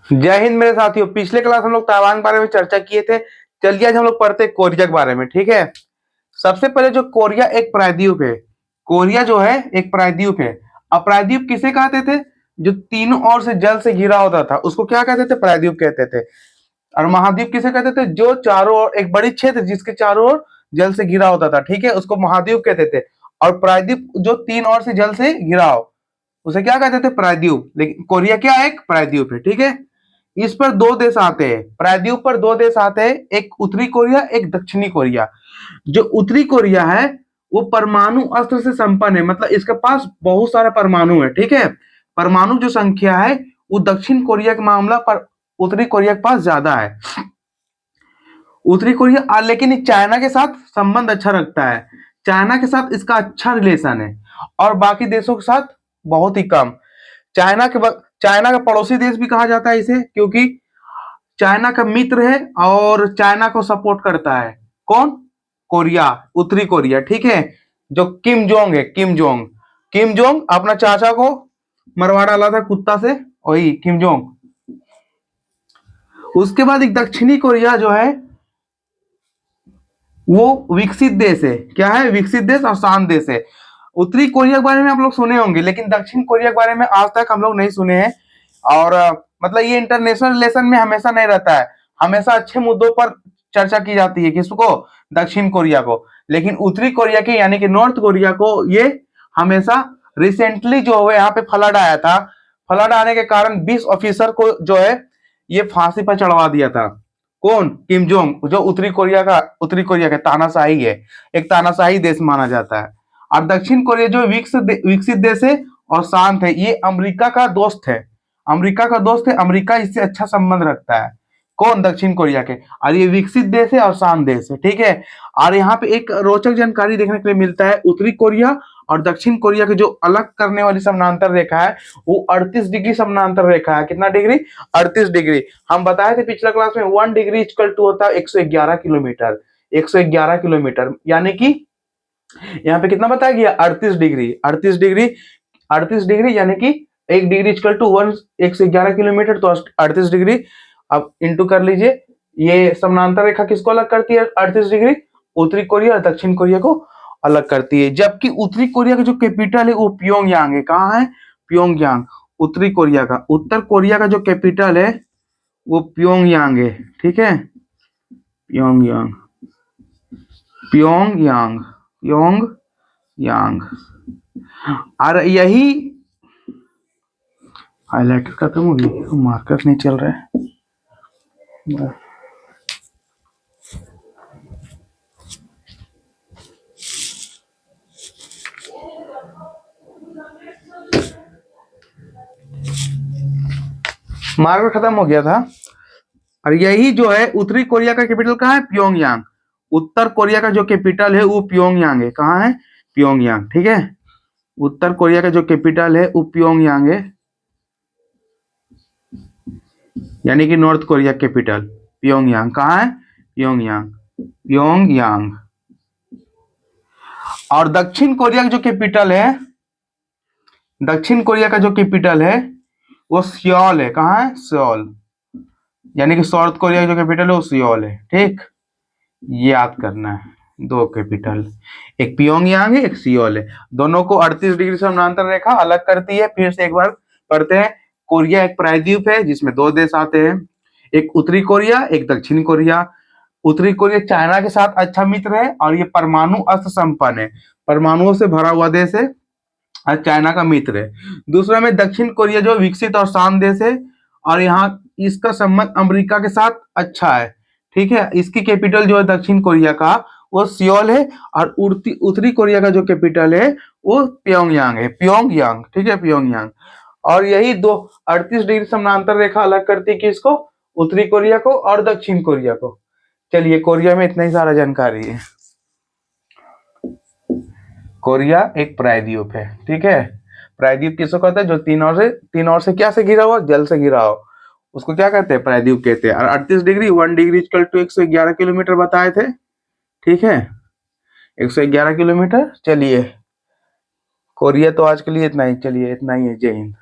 जय हिंद मेरे साथियों। पिछले क्लास हम लोग ताइवान के बारे में चर्चा किए थे। चलिए आज हम लोग पढ़ते हैं कोरिया के बारे में। ठीक है, सबसे पहले जो कोरिया एक प्रायद्वीप है। कोरिया जो है एक प्रायद्वीप है। अब प्रायद्वीप किसे कहते थे? जो तीनों ओर से जल से घिरा होता था उसको क्या कहते थे? प्रायद्वीप कहते थे। और महाद्वीप किसे कहते थे? जो चारों ओर एक बड़ी क्षेत्र जिसके चारों ओर जल से घिरा होता था, ठीक है, उसको महाद्वीप कहते थे। और प्रायद्वीप जो तीन ओर से जल से घिरा हो उसे क्या कहते थे? प्रायद्वीप। लेकिन कोरिया क्या है? एक प्रायद्वीप है। ठीक है, इस पर दो देश आते हैं, प्रायद्वीप पर दो देश आते हैं, एक उत्तरी कोरिया, एक दक्षिणी कोरिया। जो उत्तरी कोरिया है वो परमाणु अस्त्र से संपन्न है, मतलब इसके पास बहुत सारे परमाणु है। ठीक है, परमाणु जो संख्या है वो दक्षिण कोरिया के मामला पर उत्तरी कोरिया के पास ज्यादा है। उत्तरी कोरिया लेकिन चाइना के साथ संबंध अच्छा रखता है। चाइना के साथ इसका अच्छा रिलेशन है और बाकी देशों के साथ बहुत ही कम। चाइना का पड़ोसी देश भी कहा जाता है इसे, क्योंकि चाइना का मित्र है और चाइना को सपोर्ट करता है। कौन? कोरिया, उत्तरी कोरिया। ठीक है, जो किम जोंग है, किम जोंग अपना चाचा को मरवा डाला था कुत्ता से, वही किम जोंग। उसके बाद एक दक्षिणी कोरिया जो है वो विकसित देश है। क्या है? विकसित देश और शांत देश है। उत्तरी कोरिया के बारे में आप लोग सुने होंगे, लेकिन दक्षिण कोरिया के बारे में आज तक हम लोग नहीं सुने हैं। और मतलब ये इंटरनेशनल रिलेशन में हमेशा नहीं रहता है। हमेशा अच्छे मुद्दों पर चर्चा की जाती है। किसको? दक्षिण कोरिया को। लेकिन उत्तरी कोरिया के यानी कि नॉर्थ कोरिया को ये हमेशा रिसेंटली जो है यहाँ पे फ्लड आया था। फ्लड आने के कारण 20 ऑफिसर को जो है ये फांसी पर चढ़वा दिया था। कौन? किम जोंग, जो उत्तरी कोरिया का तानाशाही है, एक तानाशाही देश माना जाता है। और दक्षिण कोरिया जो विकसित देश है और शांत है, ये अमेरिका का दोस्त है। अमेरिका इससे अच्छा संबंध रखता है। कौन? दक्षिण कोरिया के। और ये विकसित देश है और शांत देश है। ठीक है, और यहाँ पे एक रोचक जानकारी देखने के लिए मिलता है। उत्तरी कोरिया और दक्षिण कोरिया के जो अलग करने वाली समानांतर रेखा है वो 38 डिग्री समानांतर रेखा है। कितना डिग्री? 38 डिग्री। हम बताए थे पिछला क्लास में 1 डिग्री इक्वल टू होता है 111 किलोमीटर। 111 किलोमीटर यानी कि यहाँ पे कितना बताया गया? 38 डिग्री। 38 डिग्री यानी कि 1 डिग्री इक्वल टू 111 किलोमीटर, तो 38 डिग्री। अब इंटू कर लीजिए। ये समानांतर रेखा किसको अलग करती है? 38 डिग्री। उत्तरी कोरिया और दक्षिण कोरिया को अलग करती है। जबकि उत्तरी कोरिया का जो कैपिटल है वो प्योंगयांग है। कहाँ है? प्योंगयांग। उत्तरी कोरिया का, उत्तर कोरिया का जो कैपिटल है वो प्योंगयांग है। ठीक है, प्योंगयांग, प्योंगयांग, प्योंगयांग। और यही हाइलाइटर खत्म हो गई, मार्कर नहीं चल रहा है। मार्कर खत्म हो गया था। और यही जो है उत्तरी कोरिया का कैपिटल कहाँ है? प्योंगयांग। उत्तर कोरिया का जो कैपिटल है वो प्योंगयांग है। कहाँ है? प्योंगयांग। ठीक है, उत्तर कोरिया का जो कैपिटल है वो प्योंगयांग है, यानी कि नॉर्थ कोरिया कैपिटल प्योंगयांग। कहाँ है? Pyongyang, Pyongyang. और दक्षिण कोरिया का जो कैपिटल है, दक्षिण कोरिया का जो कैपिटल है वो सियोल है। कहाँ है? सियोल, यानी कि साउथ कोरिया का जो कैपिटल है वो सियोल है। ठीक, ये याद करना है। दो कैपिटल, एक प्योंगयांग है, एक सियोल है। दोनों को 38 डिग्री समानांतर रेखा अलग करती है। फिर से एक बार पढ़ते हैं। कोरिया एक प्रायद्वीप है जिसमें दो देश आते हैं, एक उत्तरी कोरिया, एक दक्षिणी कोरिया। उत्तरी कोरिया चाइना के साथ अच्छा मित्र है और ये परमाणु अस्त्र संपन्न है, परमाणुओं से भरा हुआ देश है और चाइना का मित्र है। दूसरा में दक्षिण कोरिया जो विकसित और शांत देश है और यहाँ इसका संबंध अमेरिका के साथ अच्छा है। ठीक है, इसकी कैपिटल जो है दक्षिण कोरिया का वो सियोल है और उत्तरी कोरिया का जो कैपिटल है वो प्योंगयांग है। प्योंगयांग, ठीक है, प्योंगयांग। और यही दो 38 डिग्री समानांतर रेखा अलग करती है किसको? उत्तरी कोरिया को और दक्षिण कोरिया को। चलिए, कोरिया में इतना ही सारा जानकारी है। कोरिया एक प्रायद्वीप है। ठीक है, प्रायद्वीप किसको कहते हैं? जो तीन ओर से क्या से घिरा हुआ? जल से घिरा हो, उसको क्या कहते हैं? प्रायद्वीप कहते हैं। और 38 degree 1 degree equal to 111 kilometre बताए थे। ठीक है, 111 किलोमीटर। चलिए, कोरिया तो आज के लिए इतना ही। चलिए, इतना ही है। जय हिंद।